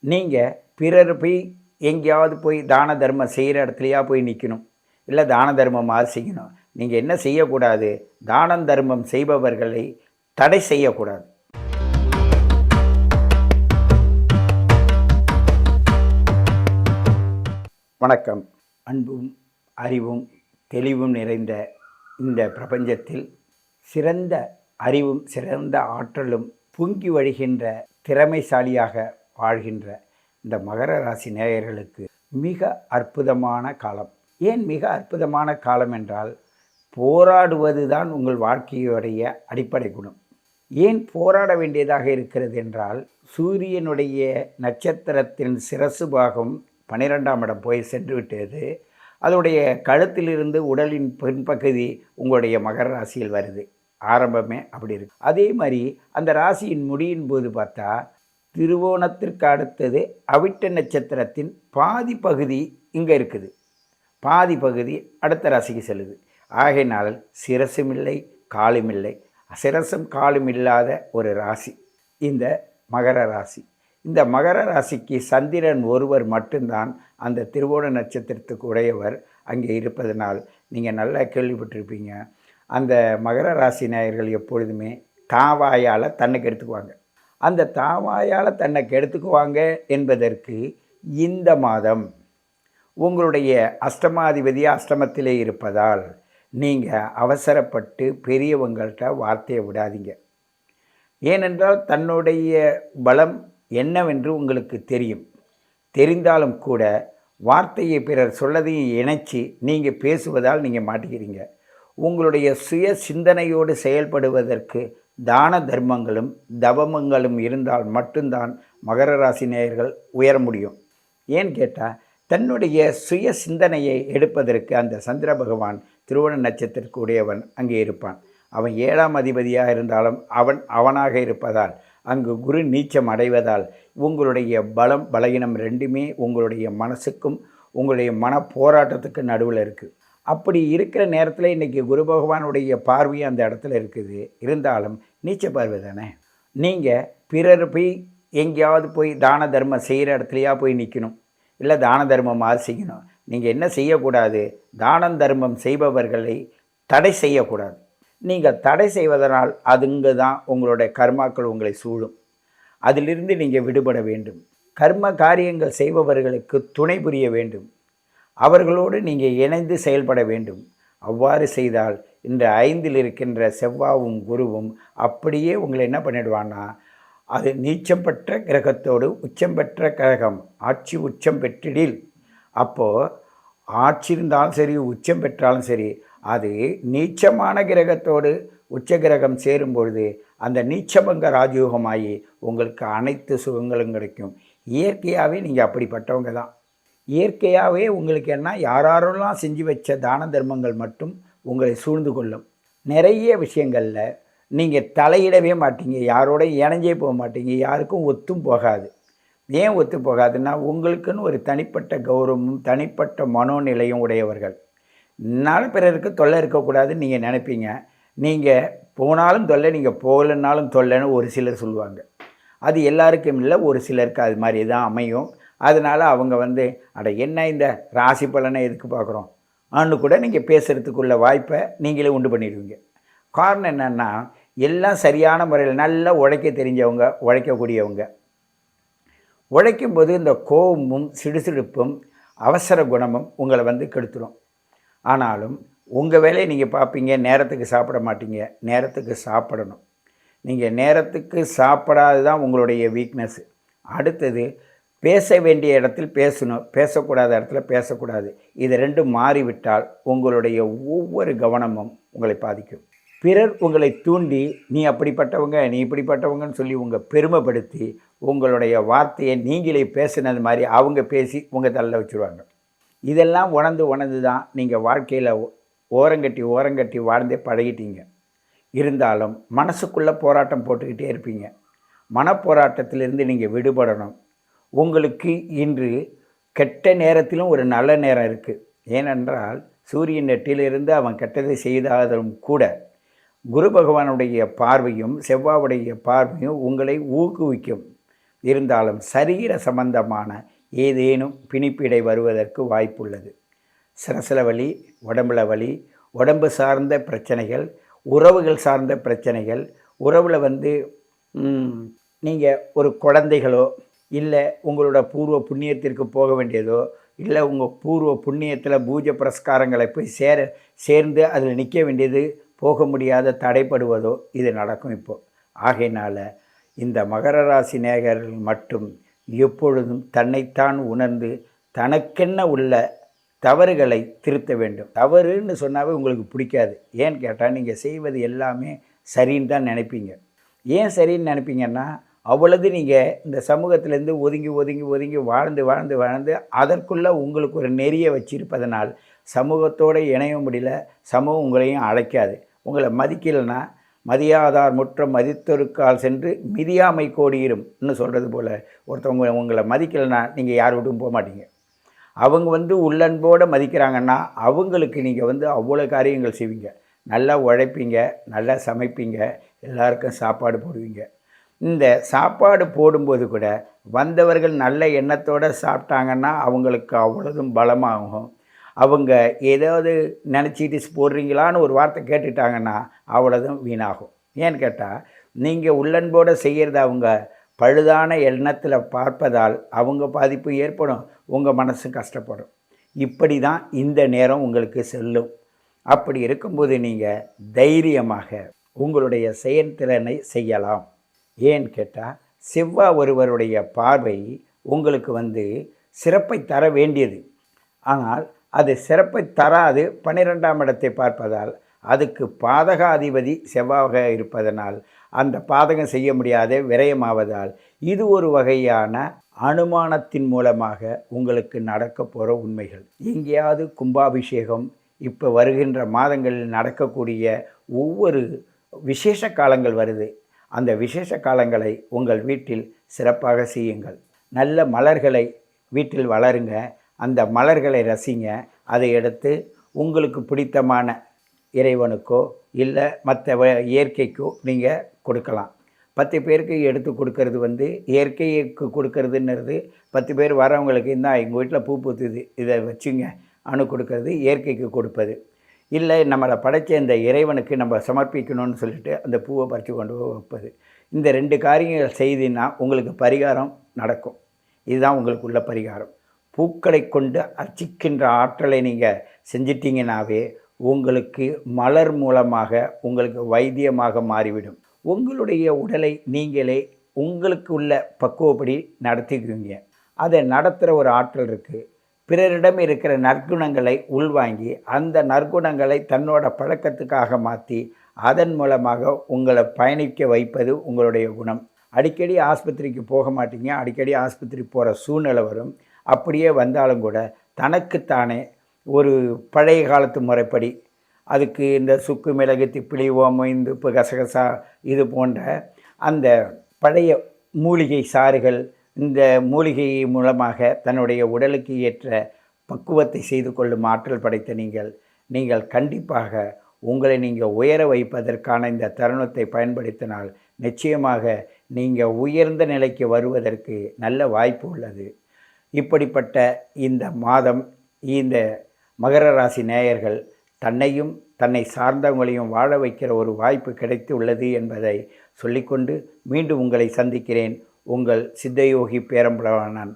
நீங்கள் பிறர் போய் எங்கேயாவது போய் தான தர்மம் செய்கிற இடத்துலையா போய் நிற்கணும், இல்லை தான தர்மமாக செய்யணும். நீங்கள் என்ன செய்யக்கூடாது, தானம் தர்மம் செய்பவர்களை தடை செய்யக்கூடாது. வணக்கம். அன்பும் அறிவும் தெளிவும் நிறைந்த இந்த பிரபஞ்சத்தில் சிறந்த அறிவும் சிறந்த ஆற்றலும் பொங்கி வழிகின்ற திறமைசாலியாக வாழ்கின்ற இந்த மகர ராசி நேயர்களுக்கு மிக அற்புதமான காலம். ஏன் மிக அற்புதமான காலம் என்றால், போராடுவது தான் உங்கள் வாழ்க்கையுடைய அடிப்படை குணம். ஏன் போராட வேண்டியதாக இருக்கிறது என்றால், சூரியனுடைய நட்சத்திரத்தின் சிரசு பாகம் 12ஆம் இடம் போய் சென்று விட்டது. அதனுடைய கழுத்திலிருந்து உடலின் பின்பகுதி உங்களுடைய மகர ராசியில் வருது. ஆரம்பமே அப்படி இருக்கு. அதே மாதிரி அந்த ராசியின் முடியின் போது பார்த்தா, திருவோணத்திற்கு அடுத்தது அவிட்ட நட்சத்திரத்தின் பாதி பகுதி இங்கே இருக்குது, பாதி பகுதி அடுத்த ராசிக்கு செல்லுது. ஆகையினால் சிரசும் இல்லை காலும் இல்லை, சிரசும் காலும் இல்லாத ஒரு ராசி இந்த மகர ராசி. இந்த மகர ராசிக்கு சந்திரன் ஒருவர் மட்டும்தான் அந்த திருவோண நட்சத்திரத்துக்கு உடையவர். அங்கே இருப்பதனால் நீங்கள் நல்லா கேள்விப்பட்டிருப்பீங்க, அந்த மகர ராசி நேயர்கள் எப்பொழுதுமே தாவாயால் தன்னை கெடுத்துக்குவாங்க. அந்த தாவாயால் தன்னை கெடுத்துக்குவாங்க என்பதற்கு இந்த மாதம் உங்களுடைய அஷ்டமாதிபதி அஷ்டமத்திலே இருப்பதால் நீங்கள் அவசரப்பட்டு பெரியவங்கள்ட்ட வார்த்தையை விடாதீங்க. ஏனென்றால் தன்னுடைய பலம் என்னவென்று உங்களுக்கு தெரியும். தெரிந்தாலும் கூட வார்த்தையை பிறர் சொல்லதையும் இணைச்சி நீங்கள் பேசுவதால் நீங்கள் மாட்டிக்கிறீங்க. உங்களுடைய சுய சிந்தனையோடு செயல்படுவதற்கு தான தர்மங்களும் தவமங்களும் இருந்தால் மட்டும்தான் மகர ராசி நேயர்கள் உயர முடியும். ஏன்னு கேட்டால், தன்னுடைய சுய சிந்தனையை எடுப்பதற்கு அந்த சந்திர பகவான் திருவோண நட்சத்திரத்துக்கு உடையவன் அங்கே இருப்பான். அவன் 7ஆம் அதிபதியாக இருந்தாலும் அவனாக இருப்பதால், அங்கு குரு நீச்சம் அடைவதால் உங்களுடைய பலம் பலகீனம் ரெண்டுமே உங்களுடைய மனசுக்கும் உங்களுடைய மன போராட்டத்துக்கு நடுவில் இருக்குது. அப்படி இருக்கிற நேரத்தில் இன்றைக்கி குரு பகவானுடைய பார்வையும் அந்த இடத்துல இருக்குது. இருந்தாலும் நீச்ச பார்வை தானே. நீங்கள் பிறர் போய் எங்கேயாவது போய் தான தர்மம் செய்கிற இடத்துலையா போய் நிற்கணும், இல்லை தான தர்மமாக செய்யணும். நீங்கள் என்ன செய்யக்கூடாது, தானம் தர்மம் செய்பவர்களை தடை செய்யக்கூடாது. நீங்கள் தடை செய்வதனால் அதுங்க தான் உங்களுடைய கர்மாக்கள் உங்களை சூழும். அதிலிருந்து நீங்கள் விடுபட வேண்டும். கர்ம காரியங்கள் செய்பவர்களுக்கு துணை புரிய வேண்டும். அவர்களோடு நீங்கள் இணைந்து செயல்பட வேண்டும். அவ்வாறு செய்தால் இந்த 5இல் இருக்கின்ற செவ்வாவும் குருவும் அப்படியே உங்களை என்ன பண்ணிடுவான்னா, அது நீச்சம் பெற்ற கிரகத்தோடு உச்சம் பெற்ற கிரகம் ஆட்சி உச்சம் பெற்றிடில், அப்போது ஆட்சி இருந்தாலும் சரி உச்சம் பெற்றாலும் சரி, அது நீச்சமான கிரகத்தோடு உச்ச கிரகம் சேரும் பொழுது அந்த நீச்சபங்க ராஜயோகமாகி உங்களுக்கு அனைத்து சுகங்களும் கிடைக்கும். இயற்கையாகவே நீங்கள் அப்படிப்பட்டவங்க தான். இயற்கையாகவே உங்களுக்கு என்ன, யாரெல்லாம் செஞ்சு வச்ச தான தர்மங்கள் மட்டும் உங்களை சூழ்ந்து கொள்ளும். நிறைய விஷயங்களில் நீங்கள் தலையிடவே மாட்டீங்க, யாரோட இணைஞ்சே போக மாட்டீங்க, யாருக்கும் ஒத்தும் போகாது. ஏன் ஒத்து போகாதுன்னா, உங்களுக்குன்னு ஒரு தனிப்பட்ட கௌரவமும் தனிப்பட்ட மனோநிலையும் உடையவர்கள். நாலு பிறருக்கு தொல்லை இருக்கக்கூடாதுன்னு நீங்கள் நினைப்பீங்க. நீங்கள் போனாலும் தொல்லை, நீங்கள் போகலைன்னாலும் தொல்லைன்னு ஒரு சிலர் சொல்லுவாங்க. அது எல்லாருக்கும் இல்லை, ஒரு சிலருக்கு அது மாதிரி தான் அமையும். அதனால் அவங்க அட என்ன இந்த ராசி பலனை எதுக்கு பார்க்குறோம் ஆன்னு கூட நீங்கள் பேசுகிறதுக்குள்ள வாய்ப்பை நீங்களே உண்டு பண்ணிடுவீங்க. காரணம் என்னென்னா, எல்லாம் சரியான முறையில் நல்லா உழைக்க தெரிஞ்சவங்க, உழைக்கக்கூடியவங்க. உழைக்கும்போது இந்த கோபமும் சிடுசிடுப்பும் அவசர குணமும் உங்களை கெடுத்துடும். ஆனாலும் உங்கள் வேலையை நீங்கள் பார்ப்பீங்க, நேரத்துக்கு சாப்பிட மாட்டீங்க. நேரத்துக்கு சாப்பிடணும். நீங்கள் நேரத்துக்கு சாப்பிடாது தான் உங்களுடைய வீக்னஸ். அடுத்தது, பேச வேண்டிய இடத்தில் பேசணும், பேசக்கூடாத இடத்துல பேசக்கூடாது. இது ரெண்டும் மாறிவிட்டால் உங்களுடைய ஒவ்வொரு கவனமும் உங்களை பாதிக்கும். பிறர் உங்களை தூண்டி நீ அப்படிப்பட்டவங்க நீ இப்படிப்பட்டவங்கன்னு சொல்லி உங்கள் பெருமைப்படுத்தி உங்களுடைய வார்த்தையை நீங்களே பேசுனது மாதிரி அவங்க பேசி உங்கள் தள்ள வச்சுருவாங்க. இதெல்லாம் உணர்ந்து தான் நீங்கள் வாழ்க்கையில் ஓரங்கட்டி வாழ்ந்தே பழகிட்டீங்க. இருந்தாலும் மனசுக்குள்ளே போராட்டம் போட்டுக்கிட்டே இருப்பீங்க. மனப்போராட்டத்திலிருந்து நீங்கள் விடுபடணும். உங்களுக்கு இன்று கெட்ட நேரத்திலும் ஒரு நல்ல நேரம் இருக்குது. ஏனென்றால் சூரியன் நெட்டிலிருந்து அவன் கெட்டதை செய்தாலும் கூட குரு பகவானுடைய பார்வையும் செவ்வாவுடைய பார்வையும் உங்களை ஊக்குவிக்கும். இருந்தாலும் சரீர சம்பந்தமான ஏதேனும் பிணிப்பிடை வருவதற்கு வாய்ப்புள்ளது. சிரசில வலி, உடம்புல வலி, உடம்பு சார்ந்த பிரச்சனைகள், உறவுகள் சார்ந்த பிரச்சனைகள், உறவில் நீங்கள் ஒரு குழந்தைகளோ இல்லை உங்களோட பூர்வ புண்ணியத்திற்கு போக வேண்டியதோ இல்லை உங்கள் பூர்வ புண்ணியத்தில் பூஜை புரஸ்காரங்களை போய் சேர்ந்து அதில் நிற்க வேண்டியது போக முடியாத தடைப்படுவதோ இது நடக்கும் இப்போது. ஆகையினால் இந்த மகர ராசி நேயர்கள் மட்டும் எப்பொழுதும் தன்னைத்தான் உணர்ந்து தனக்கென்ன உள்ள தவறுகளை திருத்த வேண்டும். தவறுன்னு சொன்னாவே உங்களுக்கு பிடிக்காது. ஏன்னு கேட்டால் நீங்கள் செய்வது எல்லாமே சரின்னு தான் நினைப்பீங்க. ஏன் சரின்னு நினைப்பீங்கன்னா அவ்வளவு நீங்கள் இந்த சமூகத்திலேருந்து ஒதுங்கி ஒதுங்கி ஒதுங்கி வாழ்ந்து வாழ்ந்து வாழ்ந்து அதற்குள்ளே உங்களுக்கு ஒரு நெறியை வச்சிருப்பதனால் சமூகத்தோடு இணைய முடியல. சமூகம் உங்களையும் அழைக்காது. உங்களை மதிக்கலைன்னா மதியாதார் முற்றம் மதித்தொருக்கால் சென்று மிதியாமை கோடியிரும்னு சொல்கிறது போல் ஒருத்தவங்க உங்களை மதிக்கலைன்னா நீங்கள் யார் விட்டும் போக மாட்டீங்க. அவங்க உள்ளன்போடு மதிக்கிறாங்கன்னா அவங்களுக்கு நீங்கள் அவ்வளோ காரியங்கள் செய்வீங்க. நல்லா உழைப்பீங்க, நல்லா சமைப்பீங்க, எல்லாருக்கும் சாப்பாடு போடுவீங்க. இந்த சாப்பாடு போடும்போது கூட வந்தவர்கள் நல்ல எண்ணத்தோடு சாப்பிட்டாங்கன்னா அவங்களுக்கு அவ்வளோதும் பலமாகும். அவங்க ஏதாவது நினச்சிட்டு போடுறீங்களான்னு ஒரு வார்த்தை கேட்டுட்டாங்கன்னா அவ்வளோதும் வீணாகும். ஏன்னு கேட்டால் நீங்கள் உள்ளன்போடு செய்கிறத அவங்க பழுதான எண்ணத்தில் பார்ப்பதால் அவங்க பாதிப்பு ஏற்படும், உங்கள் மனசு கஷ்டப்படும். இப்படி தான் இந்த நேரம் உங்களுக்கு செல்லும். அப்படி இருக்கும்போது நீங்கள் தைரியமாக உங்களுடைய செயல்திறனை செய்யலாம். ஏன்னு கேட்டால் செவ்வாய் ஒருவருடைய பார்வை உங்களுக்கு சிறப்பை தர வேண்டியது. ஆனால் அது சிறப்பை தராது 12ஆம் இடத்தை பார்ப்பதால் அதுக்கு பாதகாதிபதி செவ்வாயாக இருப்பதனால் அந்த பாதகம் செய்ய முடியாத விரயமாவதால் இது ஒரு வகையான அனுமானத்தின் மூலமாக உங்களுக்கு நடக்க போகிற உண்மைகள். எங்கேயாவது கும்பாபிஷேகம் இப்போ வருகின்ற மாதங்களில் நடக்கக்கூடிய ஒவ்வொரு விசேஷ காலங்கள் வருது. அந்த விசேஷ காலங்களை உங்கள் வீட்டில் சிறப்பாக செய்யுங்கள். நல்ல மலர்களை வீட்டில் வளருங்க. அந்த மலர்களை ரசிங்க. அதை எடுத்து உங்களுக்கு பிடித்தமான இறைவனுக்கோ இல்லை மற்ற இயற்கைக்கோ நீங்கள் கொடுக்கலாம். 10 பேருக்கு எடுத்து கொடுக்கறது இயற்கைக்கு கொடுக்கறதுன்றது 10 பேர் வரவங்களுக்கு இருந்தால் எங்கள் வீட்டில் பூ பூத்துது இதை வச்சுங்க அணு கொடுக்கறது இயற்கைக்கு கொடுப்பது. இல்லை நம்மளை படைத்த இந்த இறைவனுக்கு நம்ம சமர்ப்பிக்கணும்னு சொல்லிட்டு அந்த பூவை பறித்து கொண்டு வைப்பது. இந்த 2 காரியங்கள் செய்தின்னா உங்களுக்கு பரிகாரம் நடக்கும். இதுதான் உங்களுக்கு உள்ள பரிகாரம். பூக்களை கொண்டு அர்ச்சிக்கின்ற ஆற்றலை நீங்கள் செஞ்சிட்டிங்கனாவே உங்களுக்கு மலர் மூலமாக உங்களுக்கு வைத்தியமாக மாறிவிடும். உங்களுடைய உடலை நீங்களே உங்களுக்கு உள்ள பக்குவப்படி நடத்திக்குவீங்க. அதை நடத்துகிற ஒரு ஆற்றல் இருக்குது. பிறரிடம் இருக்கிற நற்குணங்களை உள்வாங்கி அந்த நற்குணங்களை தன்னோட பழக்கத்துக்காக மாற்றி அதன் மூலமாக உங்களை பயணிக்க வைப்பது உங்களுடைய குணம். அடிக்கடி ஆஸ்பத்திரிக்கு போக மாட்டீங்க. அடிக்கடி ஆஸ்பத்திரி போகிற சூழ்நிலை வரும். அப்படியே வந்தாலும் கூட தனக்குத்தானே ஒரு பழைய காலத்து முறைப்படி அதுக்கு இந்த சுக்கு மிளகு திப்பிலி ஓமம் இந்துப்பு கசகசா இது போன்ற அந்த பழைய மூலிகை சாறுகள் இந்த மூலிகை மூலமாக தன்னுடைய உடலுக்கு ஏற்ற பக்குவத்தை செய்து கொள்ளும் ஆற்றல் படைத்த நீங்கள் கண்டிப்பாக உங்களை நீங்கள் உயர வைப்பதற்கான இந்த தருணத்தை பயன்படுத்தினால் நிச்சயமாக நீங்கள் உயர்ந்த நிலைக்கு வருவதற்கு நல்ல வாய்ப்பு உள்ளது. இப்படிப்பட்ட இந்த மாதம் இந்த மகர ராசி நேயர்கள் தன்னையும் தன்னை சார்ந்தவங்களையும் வாழ வைக்கிற ஒரு வாய்ப்பு கிடைத்து உள்ளது என்பதை சொல்லிக்கொண்டு மீண்டும் உங்களை சந்திக்கிறேன். உங்கள் சித்தயோகி பேரம்பலவாணன்.